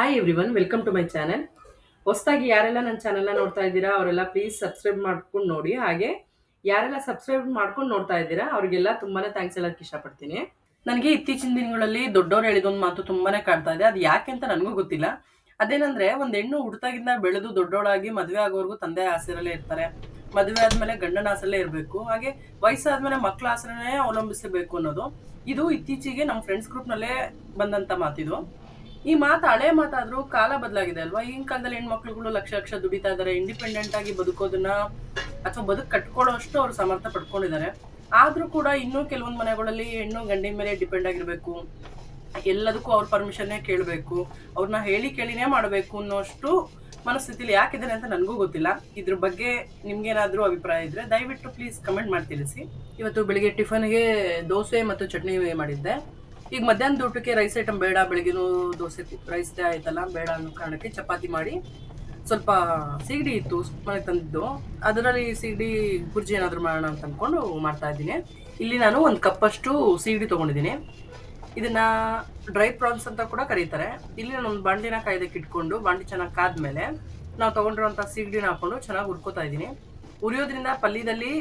Hi everyone, welcome to my channel. ಹೊಸದಾಗಿ ಯಾರೆಲ್ಲ ನನ್ನ ಚಾನೆಲ್ನ ನೋಡ್ತಾ ಇದ್ದೀರಾ ಅವರೆಲ್ಲ ಪ್ಲೀಸ್ ಸಬ್ಸ್ಕ್ರೈಬ್ ಮಾಡ್ಕೊಂಡು ನೋಡಿ. ಹಾಗೆ ಯಾರೆಲ್ಲ ಸಬ್ಸ್ಕ್ರೈಬ್ ಮಾಡ್ಕೊಂಡು ನೋಡ್ತಾ ಇದ್ದೀರಾ ಅವರಿಗೆಲ್ಲ ತುಂಬಾನೇ ಥ್ಯಾಂಕ್ಸ್ ಹೇಳೋಕ್ಕೆ ಇಷ್ಟಪಡ್ತೀನಿ. ನನಗೆ ಇತ್ತೀಚಿನ ದಿನಗಳಲ್ಲಿ ದೊಡ್ಡವರು ಹೇಳಿದೊಂದು ಮಾತು ತುಂಬಾನೇ ಕಾಡ್ತಾ ಇದೆ. ಅದು ಯಾಕೆ ಅಂತ ನನಗೂ ಗೊತ್ತಿಲ್ಲ. ಅದೇನಂದ್ರೆ, ಒಂದು ಹೆಣ್ಣು ಹುಟ್ಟದಾಗಿಂದ ಬೆಳೆದು ದೊಡ್ಡವಳಾಗಿ ಮದುವೆ ಆಗೋವರೆಗೂ ತಂದೆ ಆಸೆರಲ್ಲೇ ಇರ್ತಾರೆ. ಮದುವೆ ಆದ್ಮೇಲೆ ಗಂಡನ ಆಸೆಲ್ಲೇ ಇರಬೇಕು. ಹಾಗೆ ವಯಸ್ಸಾದ್ಮೇಲೆ ಮಕ್ಕಳ ಆಸರೆನೇ ಅವಲಂಬಿಸಬೇಕು ಅನ್ನೋದು ಇದು ಇತ್ತೀಚೆಗೆ ನಮ್ಮ ಫ್ರೆಂಡ್ಸ್ ಗ್ರೂಪ್ನಲ್ಲೇ ಬಂದಂತ ಮಾತಿದು. ಈ ಮಾತು ಹಳೆ ಮಾತಾದ್ರೂ ಕಾಲ ಬದಲಾಗಿದೆ ಅಲ್ವಾ. ಈಗಿನ ಕಾಲದಲ್ಲಿ ಹೆಣ್ಮಕ್ಳುಗಳು ಲಕ್ಷ ಲಕ್ಷ ದುಡಿತಾ ಇದಾರೆ, ಇಂಡಿಪೆಂಡೆಂಟ್ ಆಗಿ ಬದುಕೋದನ್ನ ಅಥವಾ ಬದುಕು ಕಟ್ಕೊಳ್ಳೋ ಅಷ್ಟು ಅವ್ರು ಸಮರ್ಥ ಪಡ್ಕೊಂಡಿದ್ದಾರೆ. ಆದ್ರೂ ಕೂಡ ಇನ್ನೂ ಕೆಲವೊಂದು ಮನೆಗಳಲ್ಲಿ ಹೆಣ್ಣು ಗಂಡಿನ ಮೇಲೆ ಡಿಪೆಂಡ್ ಆಗಿರ್ಬೇಕು, ಎಲ್ಲದಕ್ಕೂ ಅವ್ರ ಪರ್ಮಿಷನ್ನೇ ಕೇಳಬೇಕು, ಅವ್ರನ್ನ ಹೇಳಿ ಕೇಳಿನೇ ಮಾಡಬೇಕು ಅನ್ನೋಷ್ಟು ಮನಸ್ಥಿತಿಲಿ ಯಾಕಿದ್ದಾರೆ ಅಂತ ನನಗೂ ಗೊತ್ತಿಲ್ಲ. ಇದ್ರ ಬಗ್ಗೆ ನಿಮ್ಗೇನಾದ್ರೂ ಅಭಿಪ್ರಾಯ ಇದ್ರೆ ದಯವಿಟ್ಟು ಪ್ಲೀಸ್ ಕಮೆಂಟ್ ಮಾಡಿ ತಿಳಿಸಿ. ಇವತ್ತು ಬೆಳಿಗ್ಗೆ ಟಿಫನ್ಗೆ ದೋಸೆ ಮತ್ತು ಚಟ್ನಿ ಮಾಡಿದ್ದೆ. ಈಗ ಮಧ್ಯಾಹ್ನದ ಊಟಕ್ಕೆ ರೈಸ್ ಐಟಮ್ ಬೇಡ, ಬೆಳಗ್ಗೆನೂ ದೋಸೆ ರೈಸ್ ಆಯ್ತಲ್ಲ ಬೇಡ ಅನ್ನೋ ಕಾರಣಕ್ಕೆ ಚಪಾತಿ ಮಾಡಿ, ಸ್ವಲ್ಪ ಸೀಗಡಿ ಇತ್ತು ಮನೆಗೆ ತಂದಿದ್ದು, ಅದರಲ್ಲಿ ಸೀಗಡಿ ಗುರ್ಜಿ ಏನಾದರೂ ಮಾಡೋಣ ಅಂತ ಅಂದ್ಕೊಂಡು ಮಾಡ್ತಾ ಇದ್ದೀನಿ. ಇಲ್ಲಿ ನಾನು ಒಂದು ಕಪ್ಪಷ್ಟು ಸೀಗಡಿ ತೊಗೊಂಡಿದ್ದೀನಿ. ಇದನ್ನ ಡ್ರೈ ಪ್ರಾನ್ಸ್ ಅಂತ ಕೂಡ ಕರೀತಾರೆ. ಇಲ್ಲಿ ನಾನು ಒಂದು ಬಾಂಡಿನ ಕಾಯ್ದಕ್ಕೆ ಇಟ್ಕೊಂಡು ಬಾಂಡಿ ಚೆನ್ನಾಗಿ ಕಾದ್ಮೇಲೆ ನಾವು ತೊಗೊಂಡಿರೋಂಥ ಸೀಗಡಿನ ಹಾಕೊಂಡು ಚೆನ್ನಾಗಿ ಹುರ್ಕೋತಾ ಇದ್ದೀನಿ. ಉರಿಯೋದ್ರಿಂದ ಪಲ್ಯದಲ್ಲಿ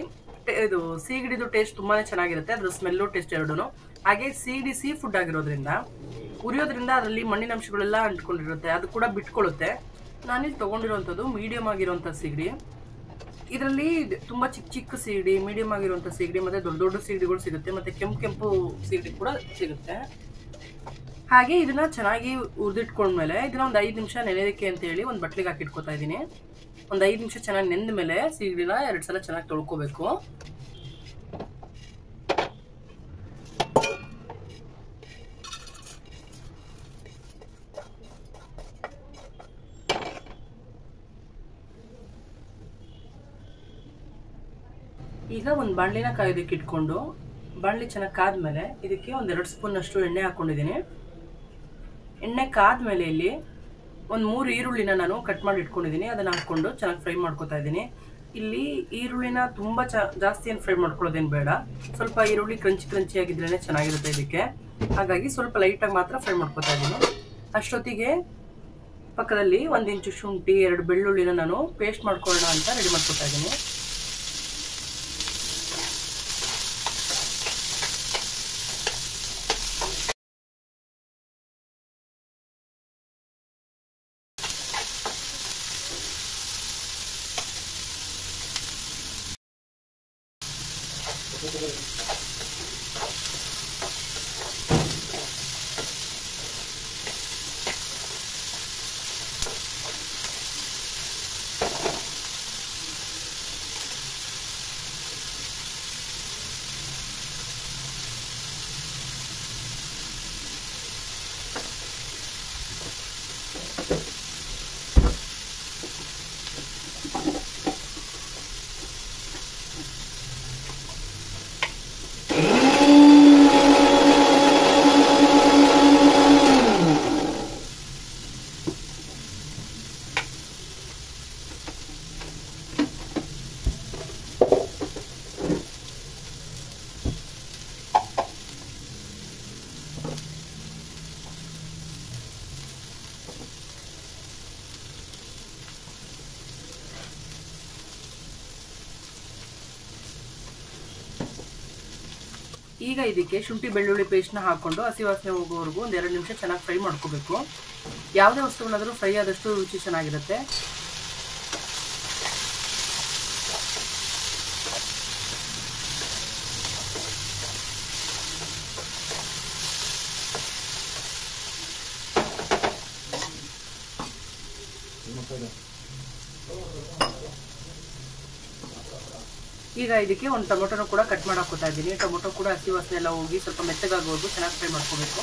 ಇದು ಸೀಗಡಿದು ಟೇಸ್ಟ್ ತುಂಬಾನೇ ಚೆನ್ನಾಗಿರುತ್ತೆ, ಅದ್ರ ಸ್ಮೆಲ್ಲು ಟೇಸ್ಟ್ ಎರಡೂ. ಹಾಗೆ ಸೀಗಡಿ ಸೀ ಫುಡ್ ಆಗಿರೋದ್ರಿಂದ ಉರಿಯೋದ್ರಿಂದ ಅದರಲ್ಲಿ ಮಣ್ಣಿನ ಅಂಶಗಳೆಲ್ಲ ಅಂಟ್ಕೊಂಡಿರುತ್ತೆ, ಅದು ಕೂಡ ಬಿಟ್ಕೊಳ್ಳುತ್ತೆ. ನಾನಿಲ್ಲಿ ತೊಗೊಂಡಿರೋಂಥದ್ದು ಮೀಡಿಯಮ್ ಆಗಿರೋಂಥ ಸೀಗಡಿ. ಇದರಲ್ಲಿ ತುಂಬ ಚಿಕ್ಕ ಚಿಕ್ಕ ಸೀಗಡಿ, ಮೀಡಿಯಮ್ ಆಗಿರುವಂಥ ಸೀಗಡಿ, ಮತ್ತು ದೊಡ್ಡ ದೊಡ್ಡ ಸೀಗಡಿಗಳು ಸಿಗುತ್ತೆ, ಮತ್ತು ಕೆಂಪು ಕೆಂಪು ಸೀಗಡಿ ಕೂಡ ಸಿಗುತ್ತೆ. ಹಾಗೆ ಇದನ್ನ ಚೆನ್ನಾಗಿ ಹುರಿದಿಟ್ಕೊಂಡ್ಮೇಲೆ ಇದನ್ನ ಒಂದು 5 ನಿಮಿಷ ನೆನೆಯೋದಕ್ಕೆ ಅಂತೇಳಿ ಒಂದು ಬಟ್ಲಿಗೆ ಹಾಕಿಟ್ಕೊತಾ ಇದ್ದೀನಿ. ಒಂದು 5 ನಿಮಿಷ ಚೆನ್ನಾಗಿ ನೆಂದ ಮೇಲೆ ಸೀಗಡಿನ 2 ಸಲ ಚೆನ್ನಾಗಿ ತೊಳ್ಕೊಬೇಕು. ಈಗ ಒಂದು ಬಾಣಲಿನ ಕಾಯೋದಕ್ಕೆ ಇಟ್ಕೊಂಡು ಬಾಣಲಿ ಚೆನ್ನಾಗಿ ಕಾದ್ಮೇಲೆ ಇದಕ್ಕೆ ಒಂದು 2 ಸ್ಪೂನಷ್ಟು ಎಣ್ಣೆ ಹಾಕ್ಕೊಂಡಿದ್ದೀನಿ. ಎಣ್ಣೆ ಕಾದ್ಮೇಲೆ ಇಲ್ಲಿ ಒಂದು 3 ಈರುಳ್ಳಿನ ನಾನು ಕಟ್ ಮಾಡಿ ಇಟ್ಕೊಂಡಿದ್ದೀನಿ, ಅದನ್ನು ಹಾಕ್ಕೊಂಡು ಚೆನ್ನಾಗಿ ಫ್ರೈ ಮಾಡ್ಕೊತಾ ಇದ್ದೀನಿ. ಇಲ್ಲಿ ಈರುಳ್ಳಿನ ತುಂಬ ಜಾಸ್ತಿ ಏನು ಫ್ರೈ ಮಾಡ್ಕೊಳ್ಳೋದೇನು ಬೇಡ, ಸ್ವಲ್ಪ ಈರುಳ್ಳಿ ಕ್ರಂಚಿ ಆಗಿದ್ರೇ ಚೆನ್ನಾಗಿರುತ್ತೆ ಇದಕ್ಕೆ. ಹಾಗಾಗಿ ಸ್ವಲ್ಪ ಲೈಟಾಗಿ ಮಾತ್ರ ಫ್ರೈ ಮಾಡ್ಕೊತಾ ಇದ್ದೀನಿ. ಅಷ್ಟೊತ್ತಿಗೆ ಪಕ್ಕದಲ್ಲಿ 1 ಇಂಚು ಶುಂಠಿ, 2 ಬೆಳ್ಳುಳ್ಳಿನ ನಾನು ಪೇಸ್ಟ್ ಮಾಡ್ಕೊಳ್ಳೋಣ ಅಂತ ರೆಡಿ ಮಾಡ್ಕೊತಾ ಇದ್ದೀನಿ. ಈಗ ಇದಕ್ಕೆ ಶುಂಠಿ ಬೆಳ್ಳುಳ್ಳಿ ಪೇಸ್ಟ್ನ ಹಾಕೊಂಡು ಹಸಿ ವಾಸನೆ ಹೋಗೋವರೆಗೂ ಒಂದು 2 ನಿಮಿಷ ಚೆನ್ನಾಗಿ ಫ್ರೈ ಮಾಡ್ಕೋಬೇಕು. ಯಾವುದೇ ವಸ್ತುಗಳಾದರೂ ಫ್ರೈ ಆದಷ್ಟು ರುಚಿ ಚೆನ್ನಾಗಿರುತ್ತೆ. ಈಗ ಇದಕ್ಕೆ ಒಂದು ಟೊಮೊಟೊನ ಕೂಡ ಕಟ್ ಮಾಡಿ ಹಾಕೋತಾ ಇದ್ದೀನಿ. ಟೊಮೊಟೊ ಕೂಡ ಹಸಿ ವಾಸನೆ ಎಲ್ಲ ಹೋಗಿ ಸ್ವಲ್ಪ ಮೆತ್ತಗಾಗೋವರೆಗೂ ಚೆನ್ನಾಗಿ ಫ್ರೈ ಮಾಡ್ಕೋಬೇಕು.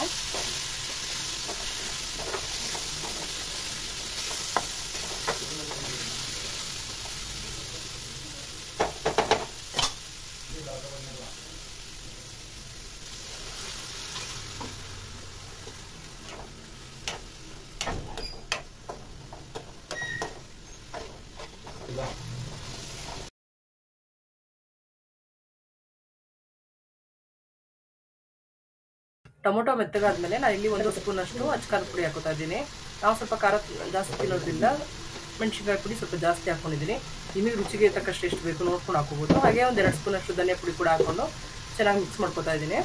ಟೊಮೊಟೊ ಮೆತ್ತಗಾದ್ಮೇಲೆ ನಾನು ಇಲ್ಲಿ 1 ಸ್ಪೂನ್ ಅಷ್ಟು ಅಚ್ಚ ಖಾರದ ಪುಡಿ ಹಾಕೋತಾ ಇದ್ದೀನಿ. ನಾವು ಸ್ವಲ್ಪ ಖಾರ ಜಾಸ್ತಿ ತಿನ್ನೋದ್ರಿಂದ ಮೆಣಸಿನ್ಕಾಯಿ ಪುಡಿ ಸ್ವಲ್ಪ ಜಾಸ್ತಿ ಹಾಕ್ಕೊಂಡಿದ್ದೀನಿ. ನಿಮಗೆ ರುಚಿಗೆ ತಕ್ಕಷ್ಟು ಎಷ್ಟು ಬೇಕು ನೋಡ್ಕೊಂಡು ಹಾಕೋಬೋದು. ಹಾಗೆ ಒಂದು 2 ಸ್ಪೂನಷ್ಟು ಧನಿಯಾ ಪುಡಿ ಕೂಡ ಹಾಕ್ಕೊಂಡು ಚೆನ್ನಾಗಿ ಮಿಕ್ಸ್ ಮಾಡ್ಕೊತಾ ಇದ್ದೀನಿ.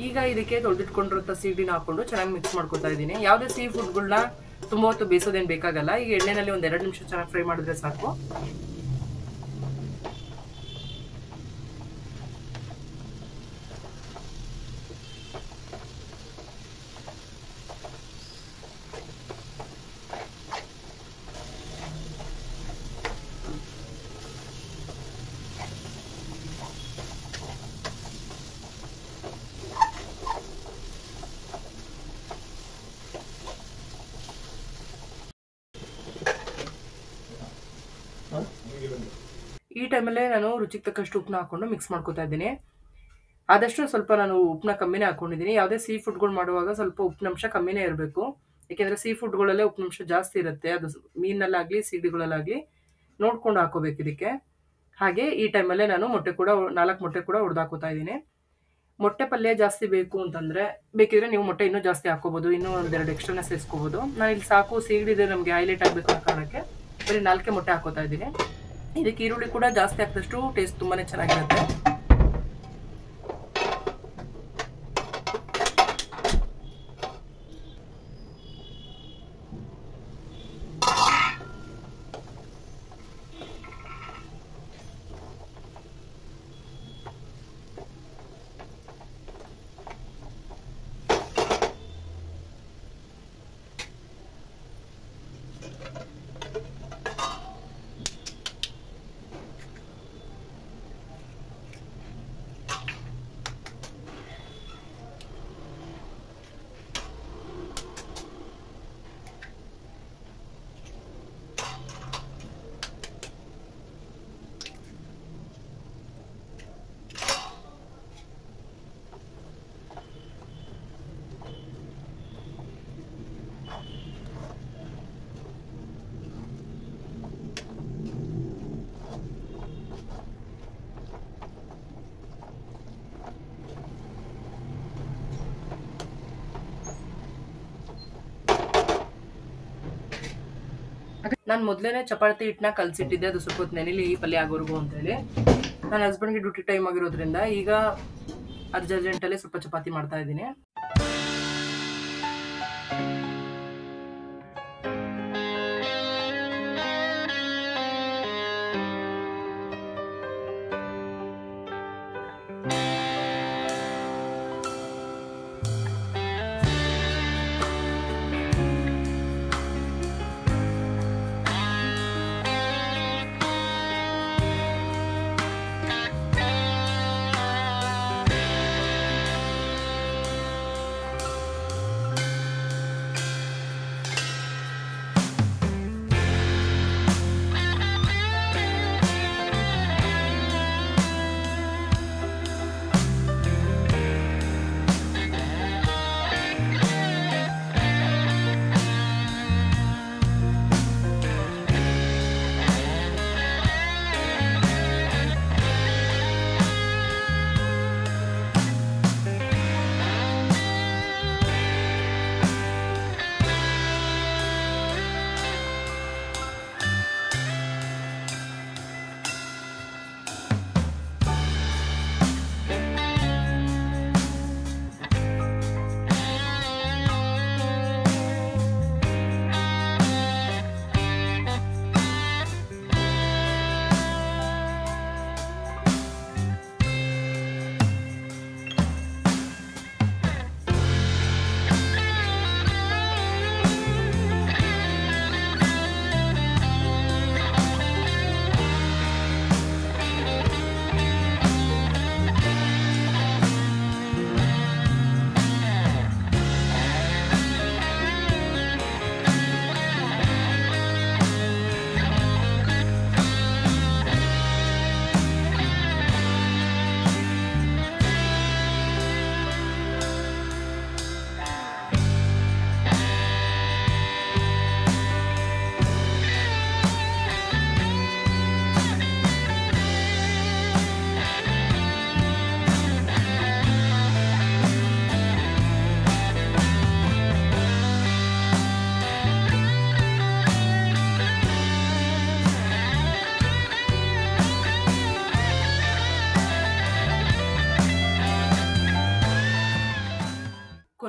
ಈಗ ಇದಕ್ಕೆ ತೊಳೆದಿಟ್ಕೊಂಡಿರೋ ಸೀಗಡಿನ ಹಾಕೊಂಡು ಚೆನ್ನಾಗಿ ಮಿಕ್ಸ್ ಮಾಡ್ಕೊತಾ ಇದ್ದೀನಿ. ಯಾವುದೇ ಸೀ ಫುಡ್ಗಳನ್ನ ತುಂಬ ಹೊತ್ತು ಬೇಯಿಸೋದೇನು ಬೇಕಾಗಲ್ಲ. ಈಗ ಎಣ್ಣೆನಲ್ಲಿ ಒಂದು 2 ನಿಮಿಷ ಚೆನ್ನಾಗಿ ಫ್ರೈ ಮಾಡಿದ್ರೆ ಸಾಕು. ಈ ಟೈಮಲ್ಲೇ ನಾನು ರುಚಿಗೆ ತಕ್ಕಷ್ಟು ಉಪ್ಪನ್ನ ಹಾಕೊಂಡು ಮಿಕ್ಸ್ ಮಾಡ್ಕೊತಾ ಇದ್ದೀನಿ. ಆದಷ್ಟು ಸ್ವಲ್ಪ ನಾನು ಉಪ್ಪನ್ನ ಕಮ್ಮಿನೇ ಹಾಕೊಂಡಿದ್ದೀನಿ. ಯಾವುದೇ ಸೀ ಫುಡ್ಗಳು ಮಾಡುವಾಗ ಸ್ವಲ್ಪ ಉಪ್ಪಿನಂಶ ಕಮ್ಮಿನೇ ಇರಬೇಕು. ಏಕೆಂದರೆ ಸೀ ಫುಡ್ಗಳಲ್ಲೇ ಉಪ್ಪಿನಂಶ ಜಾಸ್ತಿ ಇರುತ್ತೆ. ಅದು ಮೀನಲ್ಲಾಗಲಿ ಸೀಗಡಿಗಳಲ್ಲಾಗಲಿ ನೋಡ್ಕೊಂಡು ಹಾಕೋಬೇಕು ಇದಕ್ಕೆ. ಹಾಗೆ ಈ ಟೈಮಲ್ಲೇ ನಾನು 4 ಮೊಟ್ಟೆ ಕೂಡ ಹೊಡೆದಾಕೋತಾ ಇದ್ದೀನಿ. ಮೊಟ್ಟೆ ಪಲ್ಯ ಜಾಸ್ತಿ ಬೇಕು ಅಂತಂದರೆ ಬೇಕಿದ್ರೆ ನೀವು ಮೊಟ್ಟೆ ಇನ್ನೂ ಜಾಸ್ತಿ ಹಾಕೋಬೋದು. ಇನ್ನೂ 1-2 ಎಕ್ಸ್ಟ್ರಾನ ಸೇರಿಸ್ಕೋಬೋದು. ನಾನು ಇಲ್ಲಿ ಸಾಕು ಸೀಗಡಿದೆ ನಮಗೆ ಹೈಲೈಟ್ ಆಗಬೇಕು ಅನ್ನೋ ಕಾರಣಕ್ಕೆ ಬರೀ 4 ಮೊಟ್ಟೆ ಹಾಕೋತಾ ಇದ್ದೀನಿ. ಇದಕ್ಕೆ ಈರುಳ್ಳಿ ಕೂಡ ಜಾಸ್ತಿ ಹಾಕಿದಷ್ಟು ಟೇಸ್ಟ್ ತುಂಬಾ ಚೆನ್ನಾಗಿರುತ್ತೆ. ನಾನು ಮೊದಲೇ ಚಪಾತಿ ಹಿಟ್ಟನ್ನ ಕಲಸಿಟ್ಟಿದ್ದೆ. ಅದು ಸ್ವಲ್ಪ ಹೊತ್ತು ನೆನೆಲಿ ಈ ಪಲ್ಯ ಆಗೋರ್ಗು ಅಂತೇಳಿ. ನನ್ನ ಹಸ್ಬೆಂಡ್ಗೆ ಡ್ಯೂಟಿ ಟೈಮ್ ಆಗಿರೋದ್ರಿಂದ ಈಗ ಅರ್ಜೆಂಟಲ್ಲಿ ಸ್ವಲ್ಪ ಚಪಾತಿ ಮಾಡ್ತಾ ಇದ್ದೀನಿ.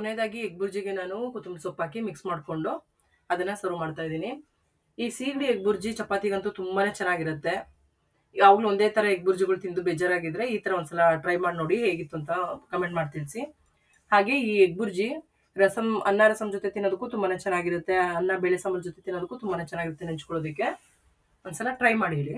ಕೊನೆಯದಾಗಿ ಎಗ್ ಬುರ್ಜಿಗೆ ನಾನು ಕೊತ್ತಂಬರಿ ಸೊಪ್ಪು ಹಾಕಿ ಮಿಕ್ಸ್ ಮಾಡಿಕೊಂಡು ಅದನ್ನು ಸರ್ವ್ ಮಾಡ್ತಾ ಇದ್ದೀನಿ. ಈ ಸೀಗಡಿ ಎಗ್ ಬುರ್ಜಿ ಚಪಾತಿಗಂತೂ ತುಂಬಾ ಚೆನ್ನಾಗಿರುತ್ತೆ. ಯಾವಾಗಲೂ ಒಂದೇ ಥರ ಎಗ್ ಬುರ್ಜಿಗಳು ತಿಂದು ಬೇಜಾರಾಗಿದ್ದರೆ ಈ ಥರ ಒಂದ್ಸಲ ಟ್ರೈ ಮಾಡಿ ನೋಡಿ, ಹೇಗಿತ್ತು ಅಂತ ಕಮೆಂಟ್ ಮಾಡಿ ತಿಳಿಸಿ. ಹಾಗೆ ಈ ಎಗ್ ಬುರ್ಜಿ ಅನ್ನ ರಸಂ ಜೊತೆ ತಿನ್ನೋದಕ್ಕೂ ತುಂಬಾ ಚೆನ್ನಾಗಿರುತ್ತೆ, ಅನ್ನ ಬೇಳೆ ಸಾಂಬಾರ್ ಜೊತೆ ತಿನ್ನೋದಕ್ಕೂ ತುಂಬಾ ಚೆನ್ನಾಗಿರುತ್ತೆ ನೆಂಚ್ಕೊಳ್ಳೋದಕ್ಕೆ. ಒಂದ್ಸಲ ಟ್ರೈ ಮಾಡಿ ಹೇಳಿ.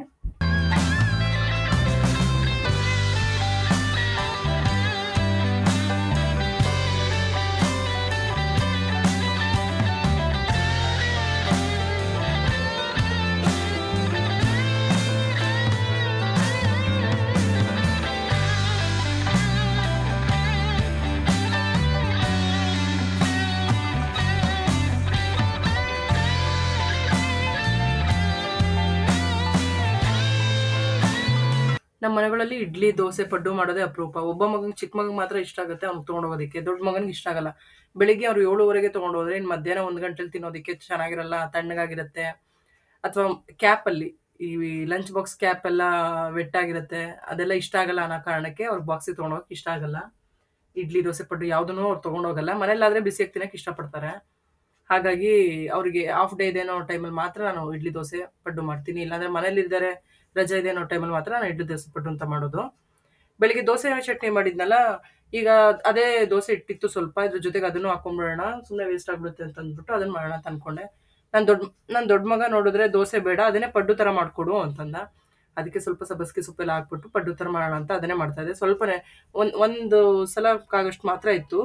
ನಮ್ಮ ಮನೆಗಳಲ್ಲಿ ಇಡ್ಲಿ ದೋಸೆ ಪಡ್ಡು ಮಾಡೋದೇ ಅಪರೂಪ. ಒಬ್ಬ ಮಗನಿಗೆ ಚಿಕ್ಕ ಮಗನಿಗೆ ಮಾತ್ರ ಇಷ್ಟ ಆಗುತ್ತೆ ಅವ್ನಿಗೆ ತೊಗೊಂಡೋಗೋದಕ್ಕೆ, ದೊಡ್ಡ ಮಗನಿಗೆ ಇಷ್ಟ ಆಗಲ್ಲ. ಬೆಳಿಗ್ಗೆ ಅವ್ರು 7:30ಗೆ ತೊಗೊಂಡೋದ್ರೆ ಇನ್ನು ಮಧ್ಯಾಹ್ನ 1 ಗಂಟೆಲಿ ತಿನ್ನೋದಕ್ಕೆ ಚೆನ್ನಾಗಿರಲ್ಲ, ತಣ್ಣಗಾಗಿರುತ್ತೆ. ಅಥವಾ ಕ್ಯಾಪಲ್ಲಿ ಈ ಲಂಚ್ ಬಾಕ್ಸ್ ಕ್ಯಾಪ್ ಎಲ್ಲ ವೆಟ್ಟಾಗಿರುತ್ತೆ, ಅದೆಲ್ಲ ಇಷ್ಟ ಆಗಲ್ಲ ಅನ್ನೋ ಕಾರಣಕ್ಕೆ ಅವ್ರಿಗೆ ಬಾಕ್ಸಿಗೆ ತೊಗೊಂಡೋಗಕ್ಕೆ ಇಷ್ಟ ಆಗಲ್ಲ. ಇಡ್ಲಿ ದೋಸೆ ಪಡ್ಡು ಯಾವುದನ್ನು ಅವ್ರು ತೊಗೊಂಡೋಗಲ್ಲ. ಮನೇಲಾದರೆ ಬಿಸಿಯಾಗಿ ತಿನ್ನೋಕೆ ಇಷ್ಟಪಡ್ತಾರೆ. ಹಾಗಾಗಿ ಅವರಿಗೆ ಹಾಫ್ ಡೇ ಇದೆ ಅನ್ನೋ ಟೈಮಲ್ಲಿ ಮಾತ್ರ ನಾನು ಇಡ್ಲಿ ದೋಸೆ ಪಡ್ಡು ಮಾಡ್ತೀನಿ. ಇಲ್ಲಾಂದರೆ ಮನೇಲಿದ್ದಾರೆ ರಜೆ ಇದೆ ಅನ್ನೋ ಟೈಮಲ್ಲಿ ಮಾತ್ರ ನಾನು ಇಡ್ಲಿ ದೋಸೆ ಪಡ್ಡು ಅಂತ ಮಾಡೋದು. ಬೆಳಿಗ್ಗೆ ದೋಸೆ ಚಟ್ನಿ ಮಾಡಿದ್ನಲ್ಲ, ಈಗ ಅದೇ ದೋಸೆ ಇಟ್ಟಿತ್ತು ಸ್ವಲ್ಪ, ಇದ್ರ ಜೊತೆಗೆ ಅದನ್ನು ಹಾಕೊಂಡ್ಬಿಡೋಣ, ಸುಮ್ಮನೆ ವೇಸ್ಟ್ ಆಗ್ಬಿಡುತ್ತೆ ಅಂತ ಅಂದ್ಬಿಟ್ಟು ಅದನ್ನು ಮಾಡೋಣ ಅಂತ ಅಂದ್ಕೊಂಡೆ. ನನ್ನ ದೊಡ್ಡ ಮಗ ನೋಡಿದ್ರೆ ದೋಸೆ ಬೇಡ ಅದನ್ನೇ ಪಡ್ಡು ಥರ ಮಾಡಿಕೊಡು ಅಂತಂದ. ಅದಕ್ಕೆ ಸ್ವಲ್ಪ ಸಬ್ಬಸಿಗೆ ಸೊಪ್ಪೆಲ್ಲ ಹಾಕ್ಬಿಟ್ಟು ಪಡ್ಡು ಥರ ಮಾಡೋಣ ಅಂತ ಅದನ್ನೇ ಮಾಡ್ತಾ ಇದ್ದೆ. ಸ್ವಲ್ಪನೇ ಒಂದು ಸಲ ಕಾಗಷ್ಟು ಮಾತ್ರ ಇಟ್ಟು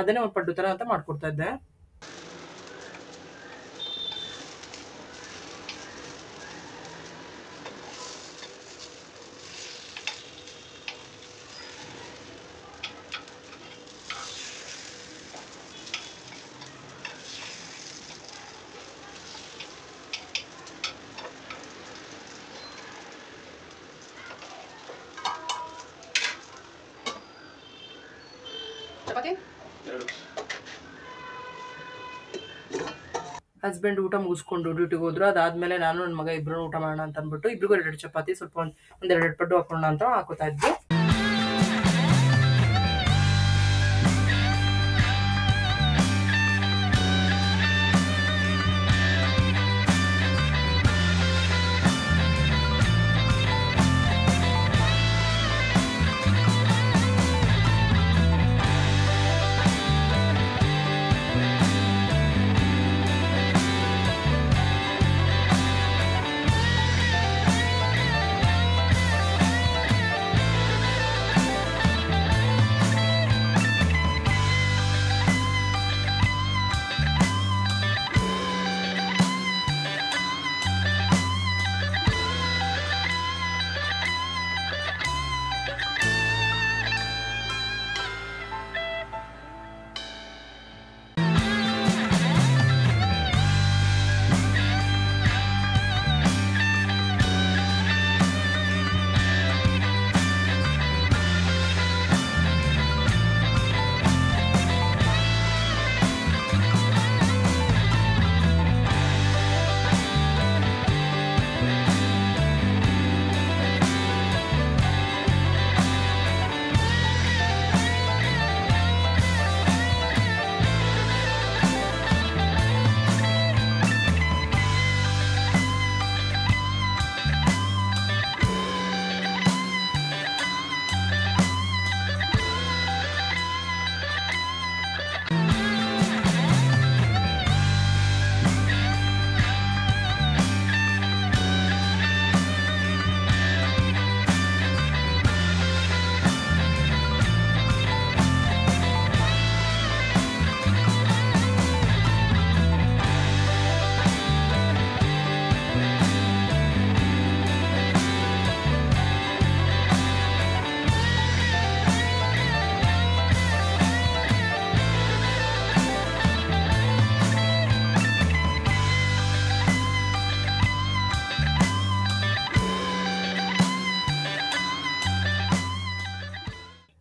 ಅದನ್ನೇ ಒಂದು ಪಡ್ಡು ಥರ ಅಂತ ಮಾಡ್ಕೊಡ್ತಾ ಇದ್ದೆ. ಚಪಾತಿ ಹಸ್ಬೆಂಡ್ ಊಟ ಮುಗಿಸ್ಕೊಂಡು ಡ್ಯೂಟಿಗೆ ಹೋದ್ರು. ಅದಾದ್ಮೇಲೆ ನಾನು ನನ್ನ ಮಗ ಇಬ್ರು ಊಟ ಮಾಡೋಣ ಅಂತ ಅಂದ್ಬಿಟ್ಟು ಇಬ್ರಿಗೂ 2 ಚಪಾತಿ ಸ್ವಲ್ಪ ಒಂದೆರಡು ಪಡ್ಡು ಹಾಕೋಣ ಅಂತ ಹಾಕೋತಾ ಇದ್ವಿ.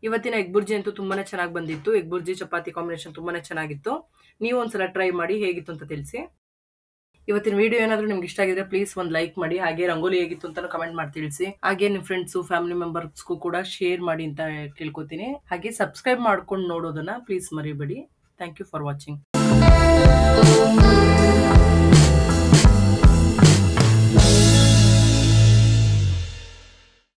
ಇವತ್ತಿನ ಎಗ್ ಬುರ್ಜಿ ಅಂತೂ ತುಂಬಾನೇ ಚೆನ್ನಾಗಿ ಬಂದಿತ್ತು. ಎಗ್ ಬುರ್ಜಿ ಚಪಾತಿ ಕಾಂಬಿನೇಷನ್ ತುಂಬಾನೇ ಚೆನ್ನಾಗಿತ್ತು. ನೀವು ಒಂದ್ಸಲ ಟ್ರೈ ಮಾಡಿ ಹೇಗಿತ್ತು ಅಂತ ತಿಳಿಸಿ. ಇವತ್ತಿನ ವಿಡಿಯೋ ಏನಾದರೂ ನಿಮ್ಗೆ ಇಷ್ಟ ಆಗಿದ್ರೆ ಪ್ಲೀಸ್ ಒಂದು ಲೈಕ್ ಮಾಡಿ, ಹಾಗೆ ರಂಗೋಲಿ ಹೇಗಿತ್ತು ಅಂತ ಕಮೆಂಟ್ ಮಾಡಿ ತಿಳಿಸಿ. ಹಾಗೆ ನಿಮ್ಮ ಫ್ರೆಂಡ್ಸು ಫ್ಯಾಮಿಲಿ ಮೆಂಬರ್ಸ್ಗೂ ಕೂಡ ಶೇರ್ ಮಾಡಿ ಅಂತ ಕೇಳ್ಕೊತೀನಿ. ಹಾಗೆ ಸಬ್ಸ್ಕ್ರೈಬ್ ಮಾಡ್ಕೊಂಡು ನೋಡೋದನ್ನ ಪ್ಲೀಸ್ ಮರಿಬೇಡಿ. Thank you for watching.